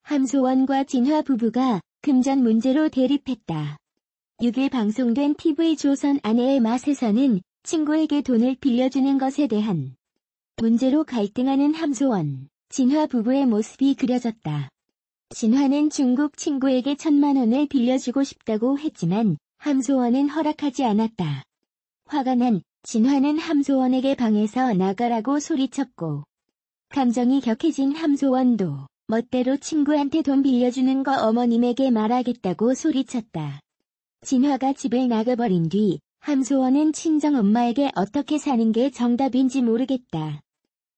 함소원과 진화 부부가 금전 문제로 대립했다. 6일 방송된 TV조선 아내의 맛에서는 친구에게 돈을 빌려주는 것에 대한 문제로 갈등하는 함소원, 진화 부부의 모습이 그려졌다. 진화는 중국 친구에게 1,000만 원을 빌려주고 싶다고 했지만 함소원은 허락하지 않았다. 화가 난 진화는 함소원에게 방에서 나가라고 소리쳤고, 감정이 격해진 함소원도 멋대로 친구한테 돈 빌려주는 거 어머님에게 말하겠다고 소리쳤다. 진화가 집을 나가버린 뒤 함소원은 친정엄마에게 어떻게 사는 게 정답인지 모르겠다.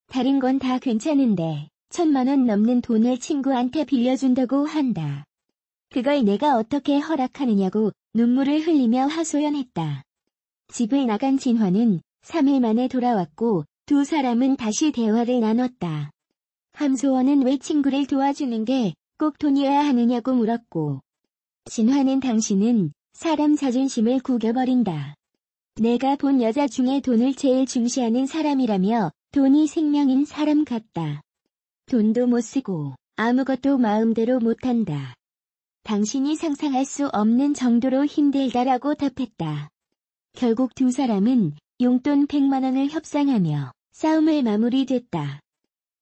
다른 건 다 괜찮은데 1,000만 원 넘는 돈을 친구한테 빌려준다고 한다. 그걸 내가 어떻게 허락하느냐고 눈물을 흘리며 하소연했다. 집을 나간 진화는 3일 만에 돌아왔고 두 사람은 다시 대화를 나눴다. 함소원은 왜 친구를 도와주는 게 꼭 돈이어야 하느냐고 물었고, 진화는 당신은 사람 자존심을 구겨버린다. 내가 본 여자 중에 돈을 제일 중시하는 사람이라며 돈이 생명인 사람 같다. 돈도 못 쓰고 아무것도 마음대로 못한다. 당신이 상상할 수 없는 정도로 힘들다라고 답했다. 결국 두 사람은 용돈 100만 원을 협상하며 싸움을 마무리됐다.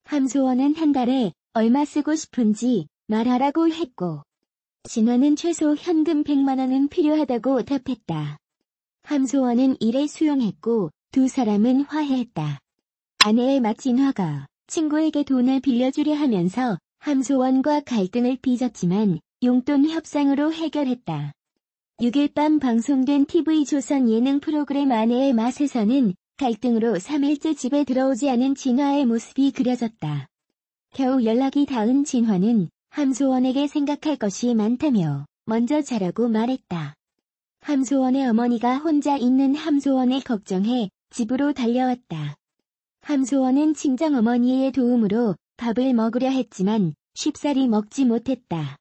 함소원은 한 달에 얼마 쓰고 싶은지 말하라고 했고, 진화는 최소 현금 100만 원은 필요하다고 답했다. 함소원은 이를 수용했고 두 사람은 화해했다. 아내의 맛진화가 친구에게 돈을 빌려주려 하면서 함소원과 갈등을 빚었지만 용돈 협상으로 해결했다. 6일 밤 방송된 TV조선 예능 프로그램 아내의 맛에서는 갈등으로 3일째 집에 들어오지 않은 진화의 모습이 그려졌다. 겨우 연락이 닿은 진화는 함소원에게 생각할 것이 많다며 먼저 자라고 말했다. 함소원의 어머니가 혼자 있는 함소원을 걱정해 집으로 달려왔다. 함소원은 친정어머니의 도움으로 밥을 먹으려 했지만 쉽사리 먹지 못했다.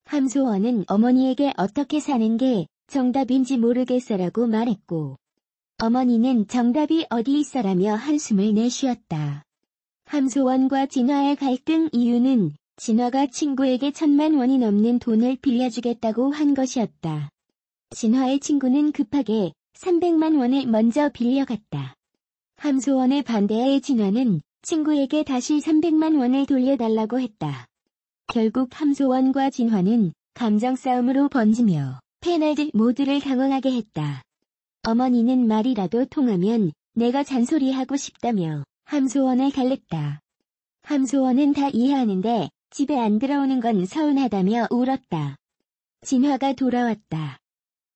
함소원은 어머니에게 어떻게 사는 게 정답인지 모르겠어라고 말했고, 어머니는 정답이 어디 있어라며 한숨을 내쉬었다. 함소원과 진화의 갈등 이유는 진화가 친구에게 1,000만 원이 넘는 돈을 빌려주겠다고 한 것이었다. 진화의 친구는 급하게 300만 원을 먼저 빌려갔다. 함소원의 반대에 진화는 친구에게 다시 300만 원을 돌려달라고 했다. 결국 함소원과 진화는 감정 싸움으로 번지며 패널들 모두를 당황하게 했다. 어머니는 말이라도 통하면 내가 잔소리하고 싶다며 함소원을 달랬다. 함소원은 다 이해하는데 집에 안 들어오는 건 서운하다며 울었다. 진화가 돌아왔다.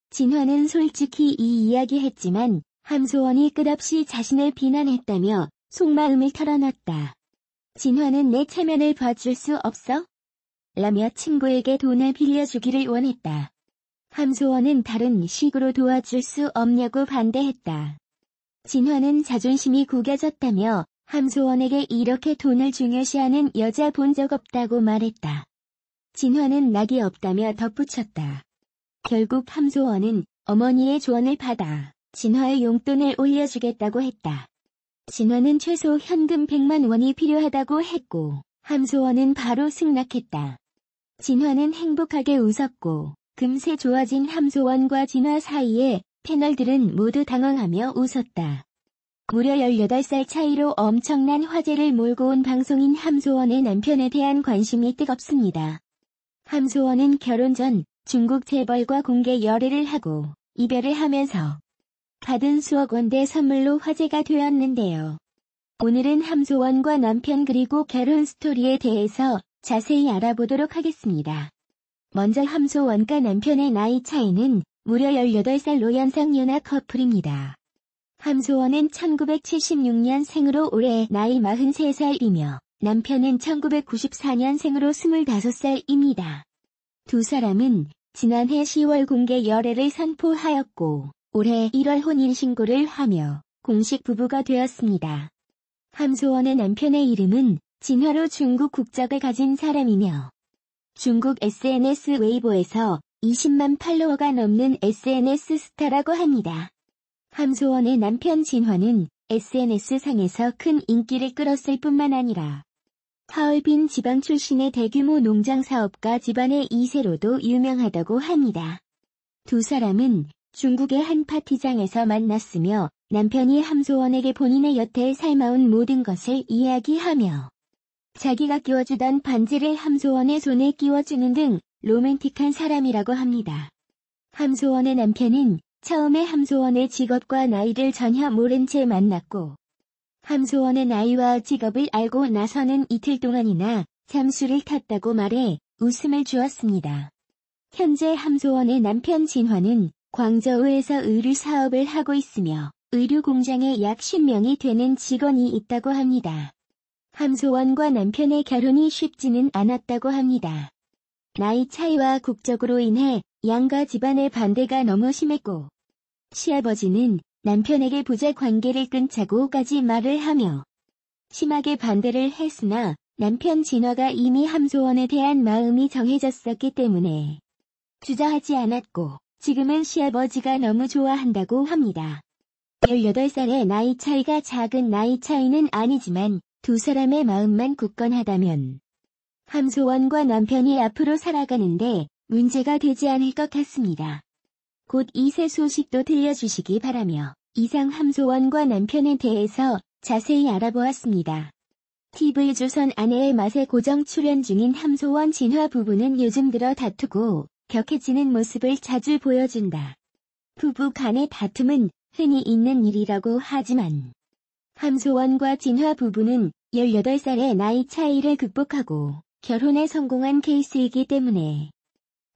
진화는 솔직히 이 이야기 했지만 함소원이 끝없이 자신을 비난했다며 속마음을 털어놨다. 진화는 내 체면을 봐줄 수 없어? 라며 친구에게 돈을 빌려주기를 원했다. 함소원은 다른 식으로 도와줄 수 없냐고 반대했다. 진화는 자존심이 구겨졌다며 함소원에게 이렇게 돈을 중요시하는 여자 본 적 없다고 말했다. 진화는 낙이 없다며 덧붙였다. 결국 함소원은 어머니의 조언을 받아 진화의 용돈을 올려주겠다고 했다. 진화는 최소 현금 100만 원이 필요하다고 했고, 함소원은 바로 승낙했다. 진화는 행복하게 웃었고, 금세 좋아진 함소원과 진화 사이에 패널들은 모두 당황하며 웃었다. 무려 18살 차이로 엄청난 화제를 몰고 온 방송인 함소원의 남편에 대한 관심이 뜨겁습니다. 함소원은 결혼 전 중국 재벌과 공개 열애를 하고 이별을 하면서 받은 수억 원대 선물로 화제가 되었는데요. 오늘은 함소원과 남편 그리고 결혼 스토리에 대해서 자세히 알아보도록 하겠습니다. 먼저 함소원과 남편의 나이 차이는 무려 18살로 연상연하 커플입니다. 함소원은 1976년생으로 올해 나이 43살이며 남편은 1994년생으로 25살입니다. 두 사람은 지난해 10월 공개 열애를 선포하였고 올해 1월 혼인신고를 하며 공식 부부가 되었습니다. 함소원의 남편의 이름은 진화로 중국 국적을 가진 사람이며 중국 SNS 웨이보에서 20만 팔로워가 넘는 SNS 스타라고 합니다. 함소원의 남편 진화는 SNS상에서 큰 인기를 끌었을 뿐만 아니라 하얼빈 지방 출신의 대규모 농장 사업가 집안의 2세로도 유명하다고 합니다. 두 사람은 중국의 한 파티장에서 만났으며 남편이 함소원에게 본인의 여태에 삶아온 모든 것을 이야기하며 자기가 끼워주던 반지를 함소원의 손에 끼워주는 등 로맨틱한 사람이라고 합니다. 함소원의 남편은 처음에 함소원의 직업과 나이를 전혀 모른 채 만났고 함소원의 나이와 직업을 알고 나서는 이틀 동안이나 잠수를 탔다고 말해 웃음을 주었습니다. 현재 함소원의 남편 진화는 광저우에서 의류 사업을 하고 있으며 의류 공장에 약 10명이 되는 직원이 있다고 합니다. 함소원과 남편의 결혼이 쉽지는 않았다고 합니다. 나이 차이와 국적으로 인해 양가 집안의 반대가 너무 심했고 시아버지는 남편에게 부자 관계를 끊자고까지 말을 하며 심하게 반대를 했으나 남편 진화가 이미 함소원에 대한 마음이 정해졌었기 때문에 주저하지 않았고 지금은 시아버지가 너무 좋아한다고 합니다. 18살의 나이 차이가 작은 나이 차이는 아니지만 두 사람의 마음만 굳건하다면 함소원과 남편이 앞으로 살아가는데 문제가 되지 않을 것 같습니다. 곧 2세 소식도 들려주시기 바라며 이상 함소원과 남편에 대해서 자세히 알아보았습니다. TV조선 아내의 맛에 고정 출연 중인 함소원 진화 부부는 요즘 들어 다투고 격해지는 모습을 자주 보여준다. 부부 간의 다툼은 흔히 있는 일이라고 하지만 함소원과 진화 부부는 18살의 나이 차이를 극복하고 결혼에 성공한 케이스이기 때문에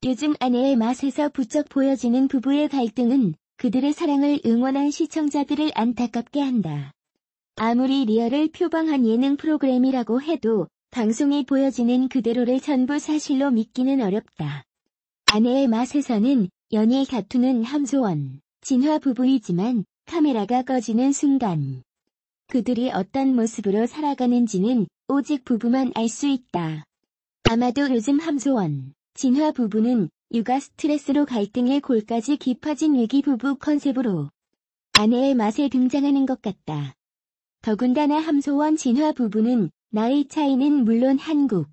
요즘 아내의 맛에서 부쩍 보여지는 부부의 갈등은 그들의 사랑을 응원한 시청자들을 안타깝게 한다. 아무리 리얼을 표방한 예능 프로그램이라고 해도 방송에 보여지는 그대로를 전부 사실로 믿기는 어렵다. 아내의 맛에서는 연일 다투는 함소원, 진화 부부이지만 카메라가 꺼지는 순간 그들이 어떤 모습으로 살아가는지는 오직 부부만 알 수 있다. 아마도 요즘 함소원, 진화 부부는 육아 스트레스로 갈등의 골까지 깊어진 위기 부부 컨셉으로 아내의 맛에 등장하는 것 같다. 더군다나 함소원 진화 부부는 나이 차이는 물론 한국,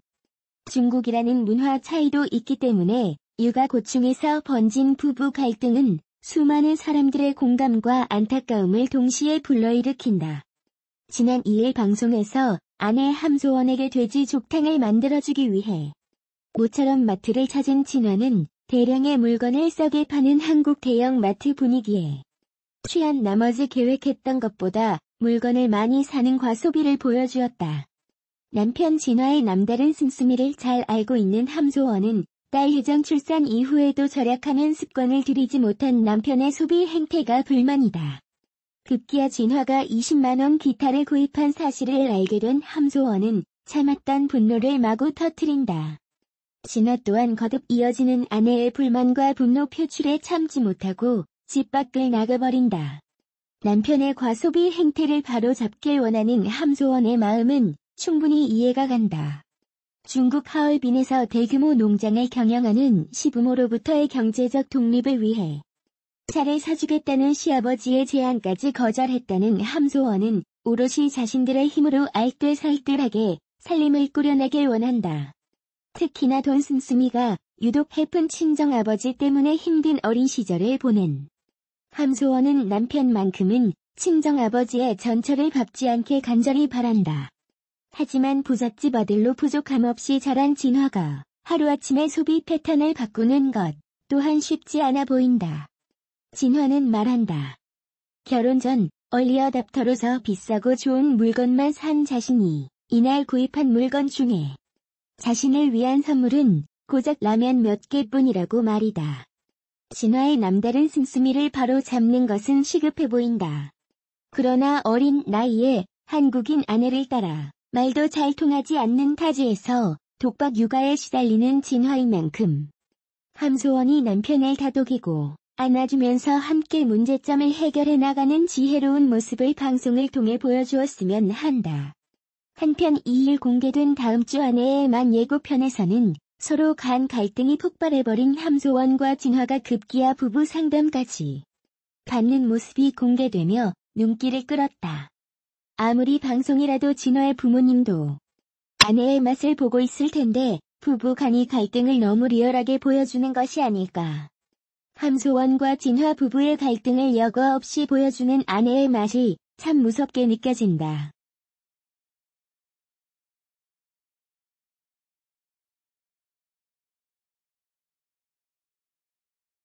중국이라는 문화 차이도 있기 때문에 육아 고충에서 번진 부부 갈등은 수많은 사람들의 공감과 안타까움을 동시에 불러일으킨다. 지난 2일 방송에서 아내 함소원에게 돼지 족탕을 만들어주기 위해 모처럼 마트를 찾은 진화는 대량의 물건을 싸게 파는 한국 대형 마트 분위기에 취한 나머지 계획했던 것보다 물건을 많이 사는 과소비를 보여주었다. 남편 진화의 남다른 씀씀이를 잘 알고 있는 함소원은 딸 혜정 출산 이후에도 절약하는 습관을 들이지 못한 남편의 소비 행태가 불만이다. 급기야 진화가 20만원 기타를 구입한 사실을 알게 된 함소원은 참았던 분노를 마구 터뜨린다. 진화 또한 거듭 이어지는 아내의 불만과 분노 표출에 참지 못하고 집 밖을 나가버린다. 남편의 과소비 행태를 바로잡길 원하는 함소원의 마음은 충분히 이해가 간다. 중국 하얼빈에서 대규모 농장을 경영하는 시부모로부터의 경제적 독립을 위해 차를 사주겠다는 시아버지의 제안까지 거절했다는 함소원은 오롯이 자신들의 힘으로 알뜰살뜰하게 살림을 꾸려나길 원한다. 특히나 돈 씀씀이가 유독 해픈 친정아버지 때문에 힘든 어린 시절을 보낸 함소원은 남편만큼은 친정아버지의 전철을 밟지 않게 간절히 바란다. 하지만 부잣집 아들로 부족함 없이 자란 진화가 하루아침에 소비 패턴을 바꾸는 것 또한 쉽지 않아 보인다. 진화는 말한다. 결혼 전 얼리어답터로서 비싸고 좋은 물건만 산 자신이 이날 구입한 물건 중에 자신을 위한 선물은 고작 라면 몇 개뿐이라고 말이다. 진화의 남다른 씀씀이를 바로 잡는 것은 시급해 보인다. 그러나 어린 나이에 한국인 아내를 따라 말도 잘 통하지 않는 타지에서 독박 육아에 시달리는 진화인 만큼 함소원이 남편을 다독이고 안아주면서 함께 문제점을 해결해 나가는 지혜로운 모습을 방송을 통해 보여주었으면 한다. 한편 2일 공개된 다음 주 아내의 만 예고편에서는 서로 간 갈등이 폭발해버린 함소원과 진화가 급기야 부부 상담까지 받는 모습이 공개되며 눈길을 끌었다. 아무리 방송이라도 진화의 부모님도 아내의 맛을 보고 있을 텐데 부부 간이 갈등을 너무 리얼하게 보여주는 것이 아닐까. 함소원과 진화 부부의 갈등을 여과 없이 보여주는 아내의 맛이 참 무섭게 느껴진다.